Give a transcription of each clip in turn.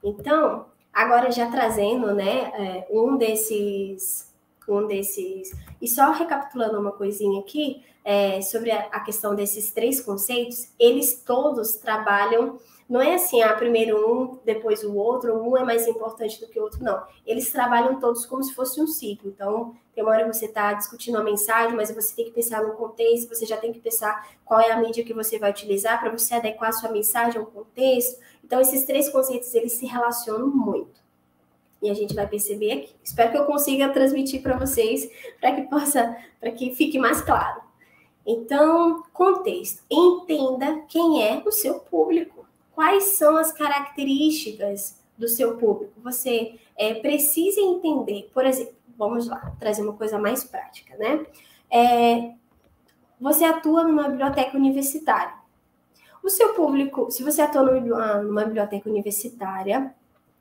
Então, agora já trazendo, né, um desses, e só recapitulando uma coisinha aqui, sobre a questão desses 3 conceitos, eles todos trabalham, não é assim, primeiro um, depois o outro, um é mais importante do que o outro, não. Eles trabalham todos como se fosse um ciclo. Então, tem uma hora que você está discutindo uma mensagem, mas você tem que pensar no contexto, você já tem que pensar qual é a mídia que você vai utilizar para você adequar a sua mensagem ao contexto. Então, esses 3 conceitos, eles se relacionam muito. E a gente vai perceber aqui. Espero que eu consiga transmitir para vocês, para que fique mais claro. Então, contexto. Entenda quem é o seu público. Quais são as características do seu público? Você precisa entender, por exemplo, vamos lá, trazer uma coisa mais prática, né? Você atua numa biblioteca universitária. O seu público, se você atua numa biblioteca universitária,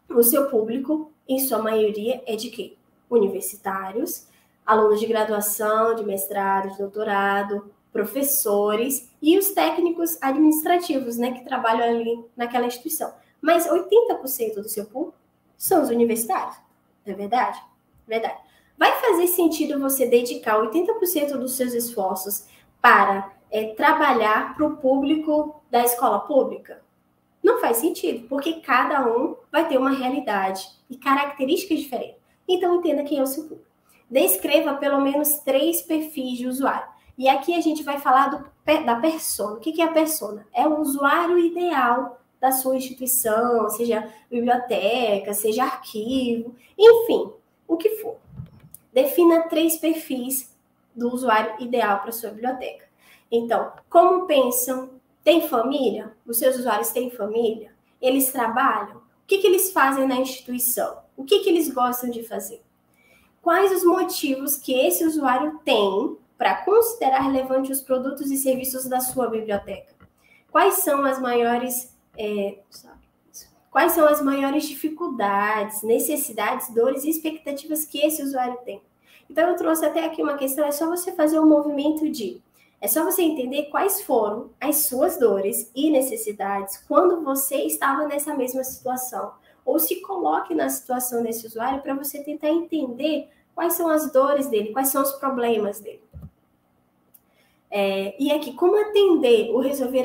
o seu público, em sua maioria, é de quê? Universitários, alunos de graduação, de mestrado, de doutorado, professores e os técnicos administrativos, né, que trabalham ali naquela instituição. Mas 80% do seu público são os universitários, não é verdade? Verdade. Vai fazer sentido você dedicar 80% dos seus esforços para trabalhar para o público da escola pública? Não faz sentido, porque cada um vai ter uma realidade e características diferentes. Então, entenda quem é o seu público. Descreva pelo menos 3 perfis de usuário. E aqui a gente vai falar da persona. O que é a persona? É o usuário ideal da sua instituição, seja biblioteca, seja arquivo, enfim, o que for. Defina 3 perfis do usuário ideal para a sua biblioteca. Então, como pensam? Tem família? Os seus usuários têm família? Eles trabalham? O que eles fazem na instituição? O que eles gostam de fazer? Quais os motivos que esse usuário tem para considerar relevante os produtos e serviços da sua biblioteca? Quais são as maiores dificuldades, necessidades, dores e expectativas que esse usuário tem? Então, eu trouxe até aqui uma questão, é só você fazer um movimento é só você entender quais foram as suas dores e necessidades quando você estava nessa mesma situação. Ou se coloque na situação desse usuário para você tentar entender quais são as dores dele, quais são os problemas dele. E aqui, como atender ou resolver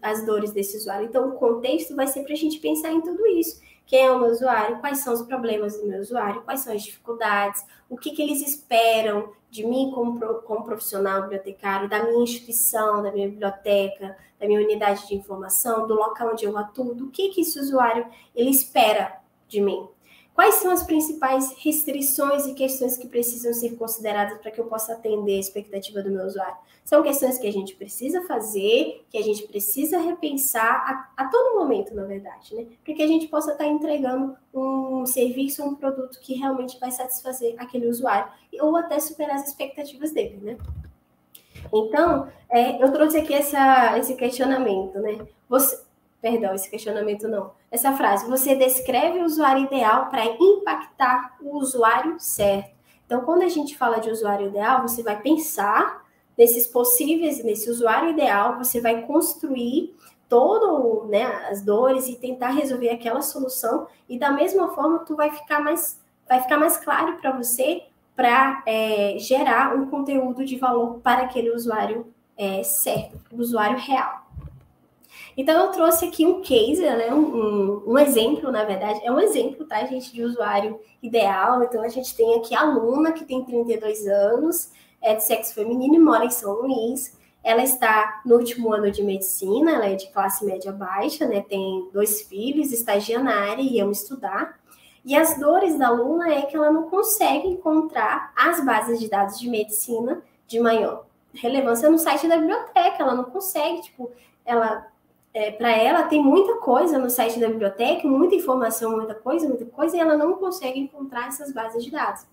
as dores desse usuário? Então, o contexto vai ser para a gente pensar em tudo isso. Quem é o meu usuário? Quais são os problemas do meu usuário? Quais são as dificuldades? O que eles esperam de mim como profissional bibliotecário, da minha instituição, da minha biblioteca, da minha unidade de informação, do local onde eu atuo? O que esse usuário ele espera de mim? Quais são as principais restrições e questões que precisam ser consideradas para que eu possa atender a expectativa do meu usuário? São questões que a gente precisa fazer, que a gente precisa repensar a todo momento, na verdade, né? Para que a gente possa estar entregando um serviço, um produto que realmente vai satisfazer aquele usuário ou até superar as expectativas dele, né? Então, eu trouxe aqui esse questionamento, né? Esse questionamento não. Essa frase, você descreve o usuário ideal para impactar o usuário certo. Então, quando a gente fala de usuário ideal, você vai pensar nesse usuário ideal, você vai construir todo, né, as dores e tentar resolver aquela solução, e da mesma forma vai ficar mais claro para você para gerar um conteúdo de valor para aquele usuário certo, o usuário real. Então, eu trouxe aqui um case, né, um exemplo, na verdade, é um exemplo, tá, gente, de usuário ideal. Então, a gente tem aqui a aluna, que tem 32 anos, é de sexo feminino e mora em São Luís. Ela está no último ano de medicina, ela é de classe média baixa, né, tem 2 filhos, estagia na área e ama estudar. E as dores da aluna é que ela não consegue encontrar as bases de dados de medicina de maior relevância no site da biblioteca, ela não consegue, tipo, para ela tem muita coisa no site da biblioteca, muita informação, muita coisa, e ela não consegue encontrar essas bases de dados.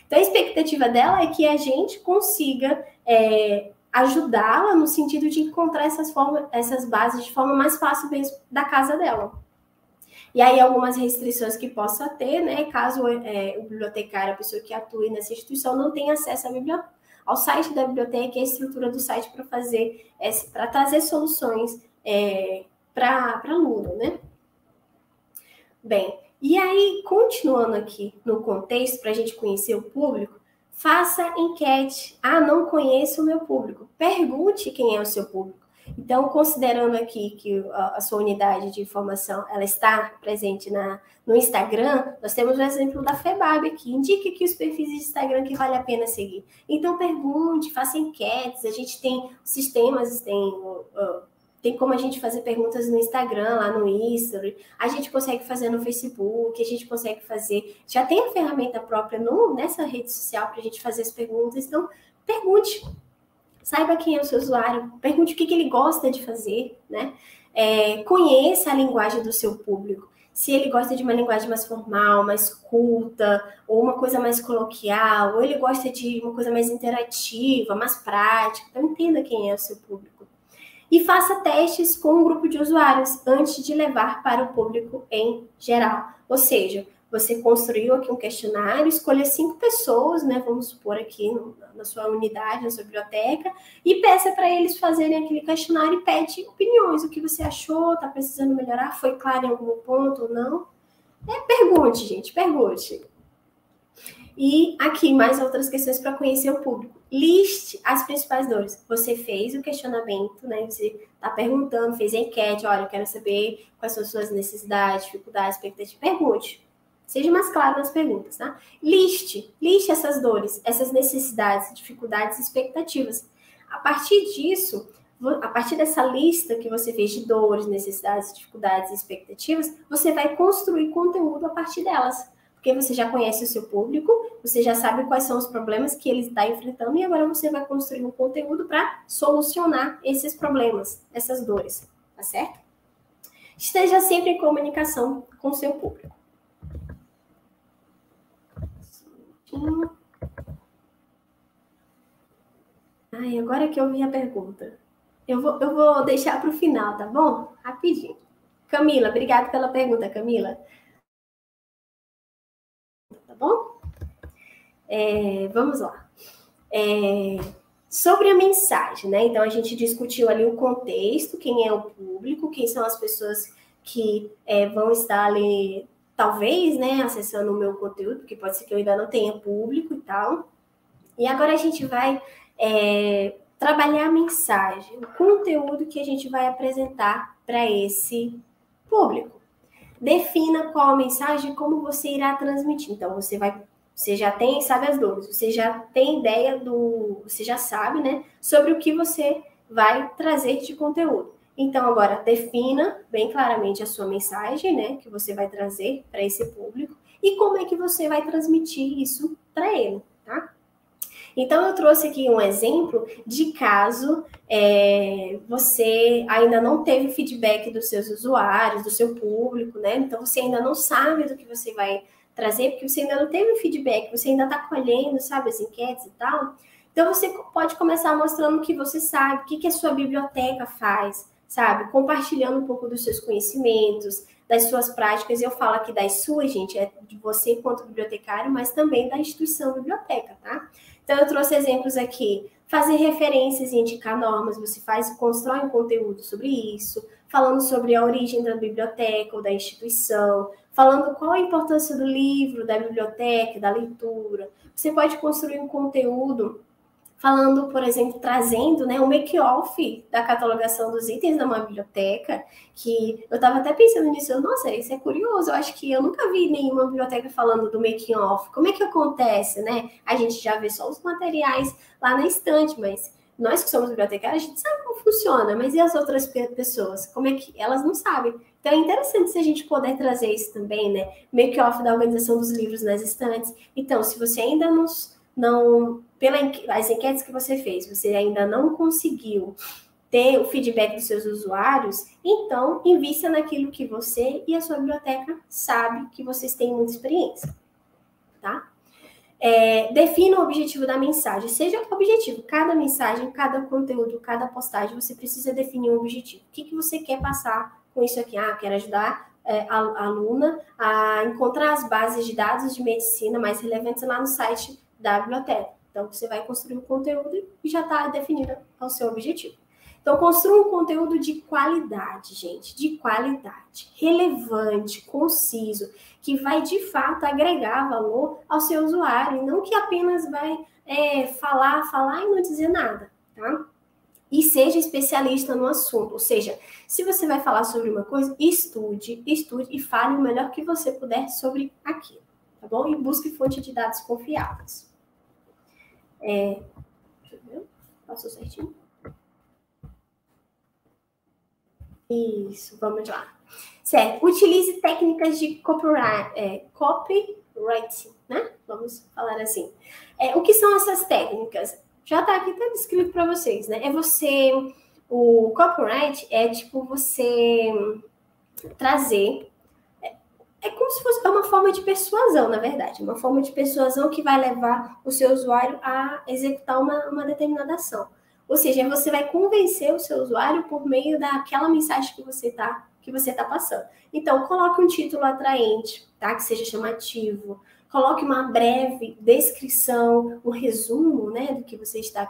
Então, a expectativa dela é que a gente consiga ajudá-la no sentido de encontrar essas bases de forma mais fácil mesmo da casa dela. E aí, algumas restrições que possa ter, né, caso o bibliotecário, a pessoa que atue nessa instituição, não tenha acesso ao site da biblioteca e a estrutura do site para trazer soluções para aluno, né? Bem, e aí, continuando aqui no contexto, para a gente conhecer o público, faça enquete. Ah, não conheço o meu público. Pergunte quem é o seu público. Então, considerando aqui que a sua unidade de informação ela está presente no Instagram, nós temos o exemplo da FEBAB aqui. Indique aqui os perfis de Instagram que vale a pena seguir. Então, pergunte, faça enquetes. A gente tem sistemas, tem como a gente fazer perguntas no Instagram, lá no Instagram, a gente consegue fazer no Facebook, a gente consegue fazer... Já tem a ferramenta própria nessa rede social para a gente fazer as perguntas, então pergunte. Saiba quem é o seu usuário, pergunte o que ele gosta de fazer, né? Conheça a linguagem do seu público. Se ele gosta de uma linguagem mais formal, mais culta, ou uma coisa mais coloquial, ou ele gosta de uma coisa mais interativa, mais prática, então entenda quem é o seu público. E faça testes com um grupo de usuários antes de levar para o público em geral. Ou seja, você construiu aqui um questionário, escolha 5 pessoas, né? Vamos supor aqui na sua unidade, na sua biblioteca, e peça para eles fazerem aquele questionário e pede opiniões. O que você achou? Está precisando melhorar? Foi claro em algum ponto ou não? Pergunte, gente, pergunte. E aqui, mais outras questões para conhecer o público. Liste as principais dores. Você fez o questionamento, né? Você está perguntando, fez a enquete, olha, eu quero saber quais são as suas necessidades, dificuldades, expectativas. Pergunte. Seja mais claro nas perguntas, tá? Liste essas dores, essas necessidades, dificuldades e expectativas. A partir disso, a partir dessa lista que você fez de dores, necessidades, dificuldades e expectativas, você vai construir conteúdo a partir delas. Porque você já conhece o seu público, você já sabe quais são os problemas que ele está enfrentando e agora você vai construir um conteúdo para solucionar esses problemas, essas dores, tá certo? Esteja sempre em comunicação com o seu público. Ai, agora que eu vi a pergunta. Eu vou deixar para o final, tá bom? Rapidinho. Camila, obrigada pela pergunta, Camila. Tá bom? Vamos lá. Sobre a mensagem, né? Então, a gente discutiu ali o contexto, quem é o público, quem são as pessoas que vão estar ali, talvez, né, acessando o meu conteúdo, porque pode ser que eu ainda não tenha público e tal. E agora a gente vai trabalhar a mensagem, o conteúdo que a gente vai apresentar para esse público. Defina qual a mensagem e como você irá transmitir. Então, você já sabe as dores, você já tem ideia você já sabe, né, sobre o que você vai trazer de conteúdo. Então, agora, defina bem claramente a sua mensagem, né, que você vai trazer para esse público e como é que você vai transmitir isso para ele, tá? Então, eu trouxe aqui um exemplo de caso você ainda não teve feedback dos seus usuários, do seu público, né? Então, você ainda não sabe do que você vai trazer, porque você ainda não teve feedback, você ainda está colhendo, sabe, as enquetes e tal. Então, você pode começar mostrando o que você sabe, o que a sua biblioteca faz, sabe? Compartilhando um pouco dos seus conhecimentos, das suas práticas. Eu falo aqui das suas, gente, de você quanto bibliotecário, mas também da instituição biblioteca, tá? Então, eu trouxe exemplos aqui. Fazer referências e indicar normas, você constrói um conteúdo sobre isso, falando sobre a origem da biblioteca ou da instituição, falando qual a importância do livro, da biblioteca, da leitura. Você pode construir um conteúdo falando, por exemplo, trazendo, né, um make-off da catalogação dos itens da uma biblioteca, que eu estava até pensando nisso, nossa, isso é curioso, eu acho que eu nunca vi nenhuma biblioteca falando do making-off. Como é que acontece, né? A gente já vê só os materiais lá na estante, mas nós que somos bibliotecários, a gente sabe como funciona, mas e as outras pessoas? Como é que elas não sabem? Então é interessante se a gente puder trazer isso também, né? Make-off da organização dos livros nas estantes. Então, se você ainda pelas enquetes que você fez, você ainda não conseguiu ter o feedback dos seus usuários, então invista naquilo que você e a sua biblioteca sabe que vocês têm muita experiência, tá? Defina o objetivo da mensagem, seja objetivo, cada mensagem, cada conteúdo, cada postagem, você precisa definir um objetivo. O que você quer passar com isso aqui? Quero ajudar a aluna a encontrar as bases de dados de medicina mais relevantes lá no site da biblioteca. Então, você vai construir um conteúdo e já está definido o seu objetivo. Então, construa um conteúdo de qualidade, gente, de qualidade, relevante, conciso, que vai, de fato, agregar valor ao seu usuário, e não que apenas vai falar e não dizer nada, tá? E seja especialista no assunto, ou seja, se você vai falar sobre uma coisa, estude e fale o melhor que você puder sobre aquilo, tá bom? E busque fonte de dados confiáveis. Deixa eu ver, passou certinho? Isso, vamos lá. Certo, utilize técnicas de copywriting, né? Vamos falar assim. O que são essas técnicas? Já tá aqui, tá descrito para vocês, né? O copyright é tipo você trazer, como se fosse uma forma de persuasão, na verdade, uma forma de persuasão que vai levar o seu usuário a executar uma determinada ação. Ou seja, você vai convencer o seu usuário por meio daquela mensagem que você tá passando. Então, coloque um título atraente, tá? Que seja chamativo. Coloque uma breve descrição, um resumo, né, do que você está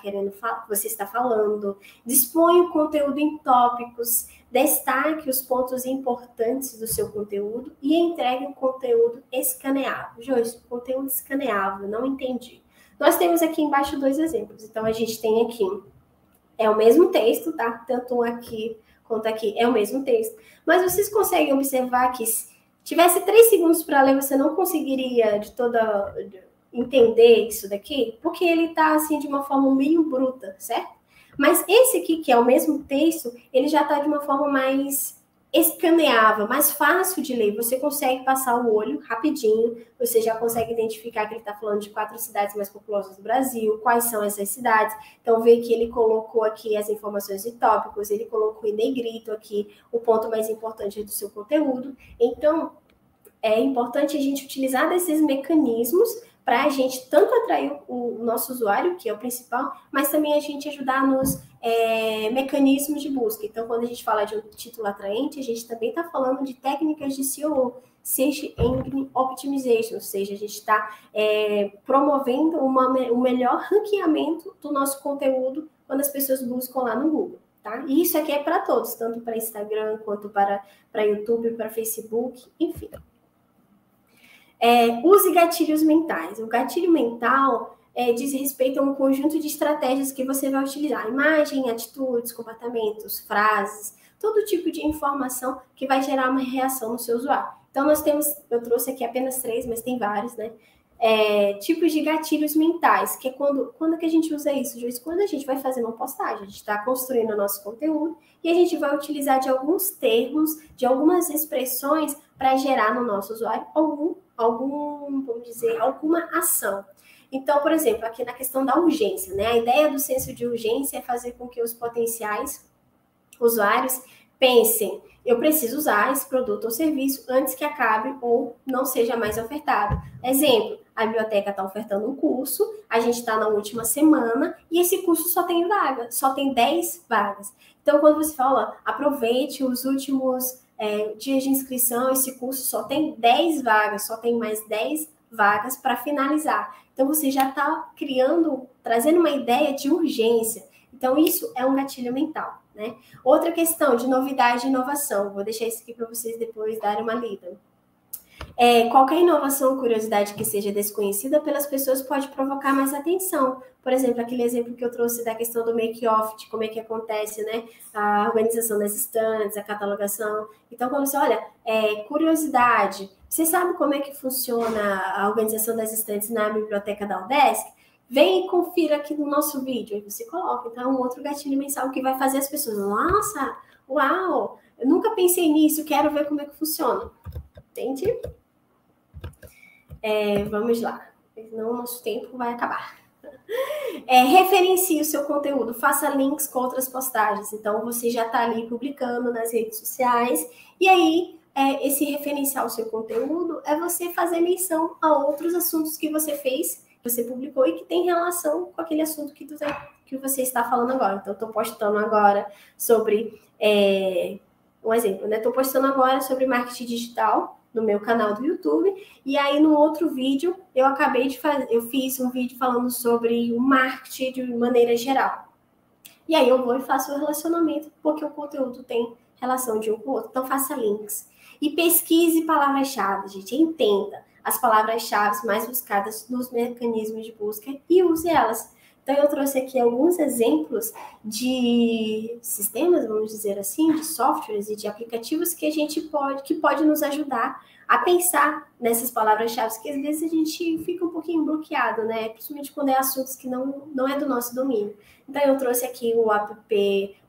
você está falando. Disponha o conteúdo em tópicos. Destaque os pontos importantes do seu conteúdo e entregue um conteúdo escaneável. Joyce, conteúdo escaneável, não entendi. Nós temos aqui embaixo 2 exemplos. Então, a gente tem aqui, o mesmo texto, tá? Tanto aqui quanto aqui é o mesmo texto. Mas vocês conseguem observar que se tivesse 3 segundos para ler, você não conseguiria entender isso daqui? Porque ele tá assim de uma forma meio bruta, certo? Mas esse aqui, que é o mesmo texto, ele já está de uma forma mais escaneável, mais fácil de ler. Você consegue passar o olho rapidinho, você já consegue identificar que ele está falando de 4 cidades mais populosas do Brasil, quais são essas cidades. Então, vê que ele colocou aqui as informações de tópicos, ele colocou em negrito aqui o ponto mais importante do seu conteúdo. Então, é importante a gente utilizar desses mecanismos para a gente tanto atrair o nosso usuário, que é o principal, mas também a gente ajudar nos mecanismos de busca. Então, quando a gente fala de um título atraente, a gente também está falando de técnicas de SEO, Search Engine Optimization, ou seja, a gente está promovendo o melhor ranqueamento do nosso conteúdo quando as pessoas buscam lá no Google. Tá? E isso aqui é para todos, tanto para Instagram, quanto para YouTube, para Facebook, enfim. Use gatilhos mentais. O gatilho mental diz respeito a um conjunto de estratégias que você vai utilizar. Imagem, atitudes, comportamentos, frases, todo tipo de informação que vai gerar uma reação no seu usuário. Então, eu trouxe aqui apenas 3, mas tem vários, né? Tipos de gatilhos mentais, que é quando que a gente usa isso, Joyce? Quando a gente vai fazer uma postagem, a gente está construindo o nosso conteúdo e a gente vai utilizar de alguns termos, de algumas expressões para gerar no nosso usuário vamos dizer, alguma ação. Então, por exemplo, aqui na questão da urgência, né? A ideia do senso de urgência é fazer com que os potenciais usuários pensem, eu preciso usar esse produto ou serviço antes que acabe ou não seja mais ofertado. Exemplo, a biblioteca está ofertando um curso, a gente está na última semana e esse curso só tem vaga, só tem 10 vagas. Então, quando você fala, aproveite os últimos dias de inscrição, esse curso só tem 10 vagas, só tem mais 10 vagas para finalizar. Então, você já está trazendo uma ideia de urgência. Então, isso é um gatilho mental, né? Outra questão de novidade e inovação. Vou deixar isso aqui para vocês depois darem uma lida. Qualquer inovação ou curiosidade que seja desconhecida pelas pessoas pode provocar mais atenção. Por exemplo, aquele exemplo que eu trouxe da questão do make-off, de como é que acontece, né? A organização das estantes, a catalogação. Então, quando você olha, curiosidade, você sabe como é que funciona a organização das estantes na biblioteca da Udesc? Vem e confira aqui no nosso vídeo. Aí você coloca. Então, é um outro gatilho mensal que vai fazer as pessoas, nossa, uau, eu nunca pensei nisso, quero ver como é que funciona. Entende? Vamos lá, senão o nosso tempo vai acabar. Referencie o seu conteúdo, faça links com outras postagens. Então, você já está ali publicando nas redes sociais. E aí, esse referenciar o seu conteúdo é você fazer menção a outros assuntos que você fez, que você publicou e que tem relação com aquele assunto que você está falando agora. Então, estou postando agora sobre... um exemplo, né? Estou postando agora sobre marketing digital no meu canal do YouTube, e aí no outro vídeo eu fiz um vídeo falando sobre o marketing de maneira geral. E aí eu vou e faço o relacionamento, porque o conteúdo tem relação de um com o outro. Então, faça links. E pesquise palavras-chave, gente. Entenda as palavras-chave mais buscadas nos mecanismos de busca e use elas. Então, eu trouxe aqui alguns exemplos de sistemas, vamos dizer assim, de softwares e de aplicativos que a gente pode nos ajudar a pensar nessas palavras-chave, que às vezes a gente fica um pouquinho bloqueado, né? Principalmente quando é assuntos que não é do nosso domínio. Então, eu trouxe aqui o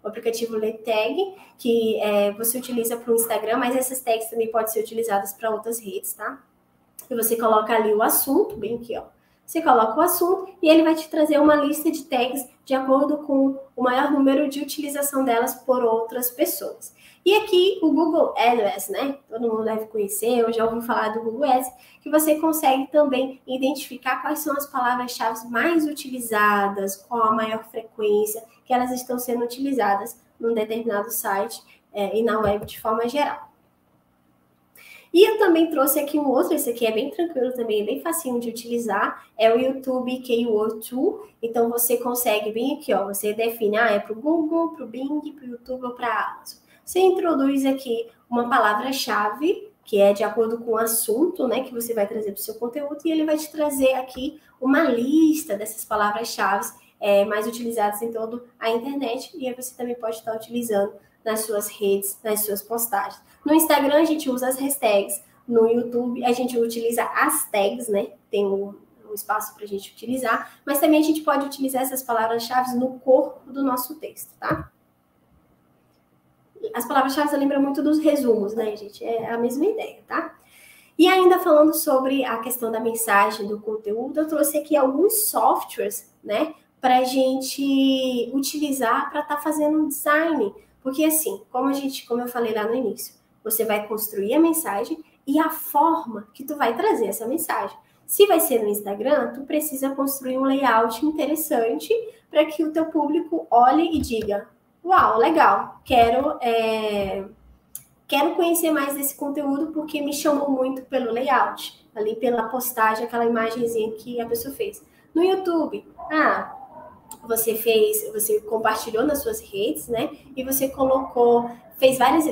aplicativo LeTag, que você utiliza para o Instagram, mas essas tags também podem ser utilizadas para outras redes, tá? E você coloca ali o assunto, bem aqui, ó. Você coloca o assunto e ele vai te trazer uma lista de tags de acordo com o maior número de utilização delas por outras pessoas. E aqui o Google AdWords, né? Todo mundo deve conhecer, eu já ouvi falar do Google Ads, que você consegue também identificar quais são as palavras-chave mais utilizadas, qual a maior frequência que elas estão sendo utilizadas num determinado site e na web de forma geral. E eu também trouxe aqui um outro, esse aqui é bem tranquilo também, é bem facinho de utilizar, é o YouTube Keyword Tool. Então, você consegue bem aqui, ó, você define, é para o Google, para o Bing, para o YouTube ou para a Amazon. Você introduz aqui uma palavra-chave, que é de acordo com o assunto, né, que você vai trazer para o seu conteúdo, e ele vai te trazer aqui uma lista dessas palavras-chave mais utilizadas em toda a internet, e aí você também pode estar utilizando nas suas redes, nas suas postagens. No Instagram, a gente usa as hashtags. No YouTube, a gente utiliza as tags, né? Tem um espaço para a gente utilizar. Mas também a gente pode utilizar essas palavras-chave no corpo do nosso texto, tá? As palavras-chave lembram muito dos resumos, né, gente? É a mesma ideia, tá? E ainda falando sobre a questão da mensagem, do conteúdo, eu trouxe aqui alguns softwares, né? Para a gente utilizar para estar fazendo um design. Porque assim, como eu falei lá no início, você vai construir a mensagem e a forma que tu vai trazer essa mensagem. Se vai ser no Instagram, tu precisa construir um layout interessante para que o teu público olhe e diga: uau, legal, quero conhecer mais desse conteúdo porque me chamou muito pelo layout, ali pela postagem, aquela imagenzinha que a pessoa fez. No YouTube, você compartilhou nas suas redes, né? E você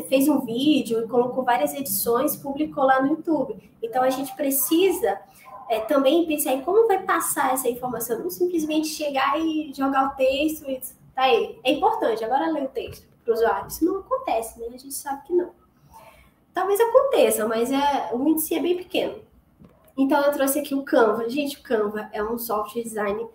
fez um vídeo e colocou várias edições, publicou lá no YouTube. Então a gente precisa também pensar em como vai passar essa informação, não simplesmente chegar e jogar o texto e tá aí. É importante, agora ler o texto para o usuário. Isso não acontece, né? A gente sabe que não. Talvez aconteça, mas o índice é bem pequeno. Então eu trouxe aqui o Canva. Gente, o Canva é um software design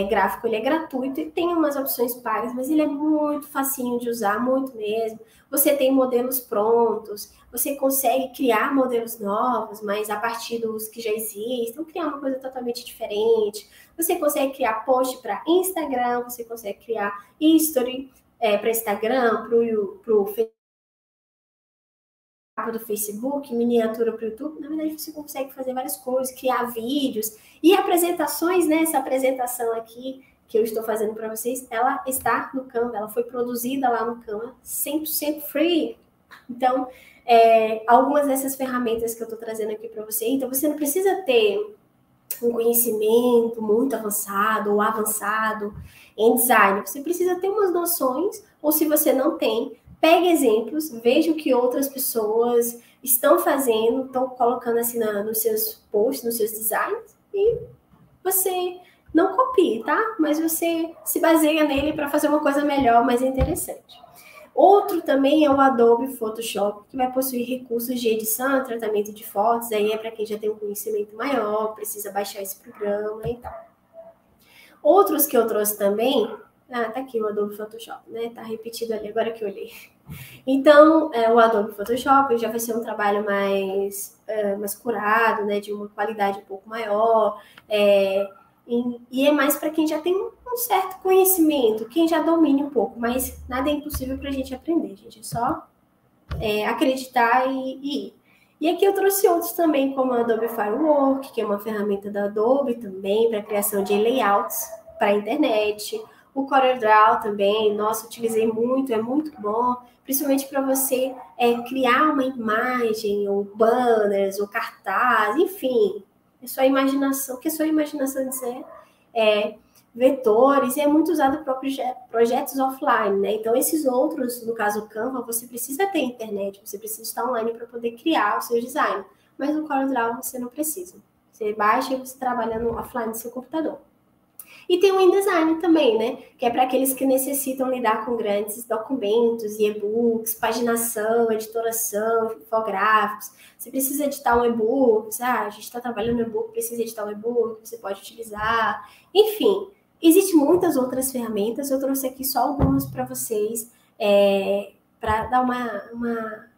gráfico, ele é gratuito e tem umas opções pagas, mas ele é muito facinho de usar, muito mesmo. Você tem modelos prontos, você consegue criar modelos novos, mas a partir dos que já existem, criar uma coisa totalmente diferente. Você consegue criar post para Instagram, você consegue criar history para Instagram, para o do Facebook, miniatura para o YouTube. Na verdade, você consegue fazer várias coisas, criar vídeos e apresentações, né? Essa apresentação aqui que eu estou fazendo para vocês, ela está no Canva, ela foi produzida lá no Canva, 100% free. Então, algumas dessas ferramentas que eu estou trazendo aqui para você, então você não precisa ter um conhecimento muito avançado ou avançado em design, você precisa ter umas noções, ou se você não tem, pegue exemplos, veja o que outras pessoas estão fazendo, estão colocando assim nos seus posts, nos seus designs, e você não copie, tá? Mas você se baseia nele para fazer uma coisa melhor, mais interessante. Outro também é o Adobe Photoshop, que vai possuir recursos de edição e tratamento de fotos, aí é para quem já tem um conhecimento maior, precisa baixar esse programa e tal. Outros que eu trouxe também, tá aqui o Adobe Photoshop, né? Tá repetido ali, agora que eu olhei. Então, o Adobe Photoshop já vai ser um trabalho mais curado, né? De uma qualidade um pouco maior, e é mais para quem já tem um certo conhecimento, quem já domine um pouco, mas nada é impossível para a gente aprender, gente. É só acreditar e ir. E aqui eu trouxe outros também, como o Adobe Firework, que é uma ferramenta da Adobe também, para criação de layouts para a internet. O CorelDRAW também, nossa, utilizei muito, é muito bom, principalmente para você criar uma imagem, ou banners, ou cartaz, enfim. É sua imaginação, o que a sua imaginação dizer, vetores, e é muito usado para projetos offline, né? Então, esses outros, no caso o Canva, você precisa ter internet, você precisa estar online para poder criar o seu design. Mas no CorelDRAW você não precisa. Você baixa e você trabalha no offline do seu computador. E tem o InDesign também, né? Que é para aqueles que necessitam lidar com grandes documentos e e-books, paginação, editoração, infográficos. Você precisa editar um e-book, a gente está trabalhando no e-book, precisa editar um e-book, você pode utilizar. Enfim, existem muitas outras ferramentas, eu trouxe aqui só algumas para vocês, para dar uma